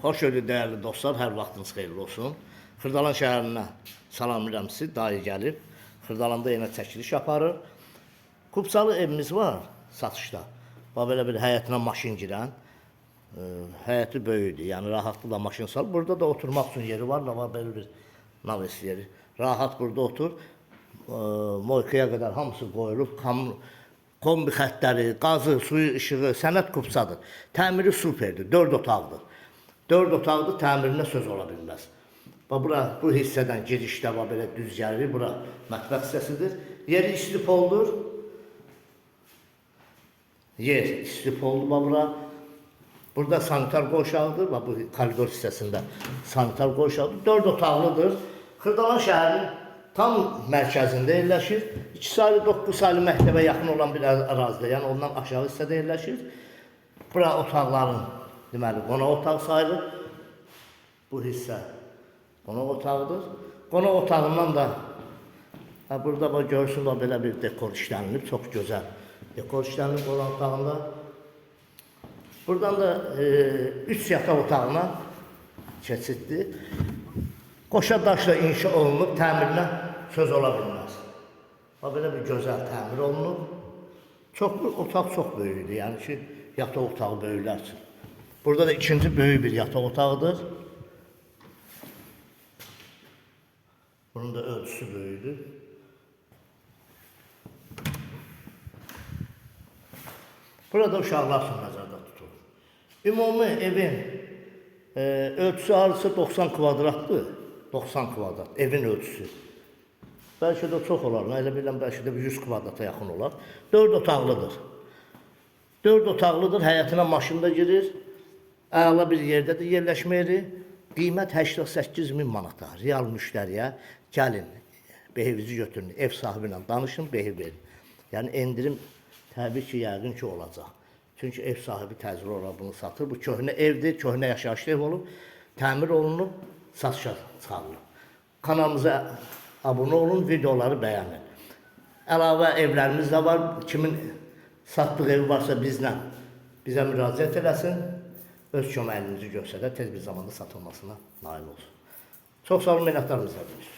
Xoş gördük dəyərli dostlar, hər vaxtınız xeyirli olsun. Xırdalan şəhərinə salamlayıram sizi, dayı gəlib. Xırdalanda yenə çəkiliş aparır. Kubsalı evimiz var satışda. Bax belə bir həyətinə maşın girən. Həyəti böyükdür, yəni rahatlıqla maşın sal. Burada da oturmaq üçün yeri var, da var belə bir naves yeri. Rahat burada otur. Moykaya qədər hamısı qoyulub. Kombi xəttləri, qazı, suyu, işığı, sənət kubsadır. Təmiri superdir, 4 otaqdır. 4 otaqdır, təmirinə söz ola bilməz. Bura, bu hissədən girişdə var, belə düz gəlir. Bura mətbəx hissəsidir. Yeri istipoldur. Yer istipoldur bura. Burada sanitar qoşağıdır. Bu koridor hissəsində sanitar qoşağıdır. 4 otaqlıdır. Xırdalan şəhərinin tam mərkəzində yerləşir. 2 saylı, 9 saylı məktəbə yaxın olan bir ərazidə, yəni ondan aşağı hissədə yerləşir. Bura otaqların, deməli, qonaq otaq sayılır. Bu hissə qonaq otağıdır. Qonaq otağından da burada görürsünüz, belə bir dekor işlənilib, çox gözəl dekor işlənilib qonaq otağında. Buradan da 3 yataq otağına keçiddir. Qoşa daşla inşa olunub, təmirinə söz ola bilməz. Belə bir gözəl təmir olunub. Otaq çox böyükdür, yəni ki, yataq otağı böyüklər üçün. Burada da ikinci böyük bir yataq otağıdır. Bunun da ölçüsü böyükdür. Burada uşaqlar üçün nəzərdə tutulur. Ümumi evin ölçüsü arası 90 kvadratdır. 90 kvadrat, evin ölçüsü. Bəlkə də çox olar, elə biləm, bəlkə də 100 kvadrata yaxın olar. 4 otaqlıdır. 4 otaqlıdır, həyətinə maşın da girir. Əla bir yerdədir yerləşmə yeri. Qiymət 88.000 manata. Real müştəriyə gəlin, behivizi götürün, ev sahibi ilə danışın, behiv verin. Yəni endirim təbii ki, yəqin ki olacaq. Çünki ev sahibi təcrübə olaraq bunu satır. Bu köhnə evdir, köhnə yaşayışlı ev olub, təmir olunub, satışa çıxarılıb. Kanalımıza abunə olun, videoları bəyənin. Əlavə evlərimiz də var. Kimin satdığı evi varsa bizə müraciət eləsin. Öz köməyinizi göstərər, tez bir zamanda satılmasına nail olsun. Çox sağ olun, minnətdarım izlədiniz.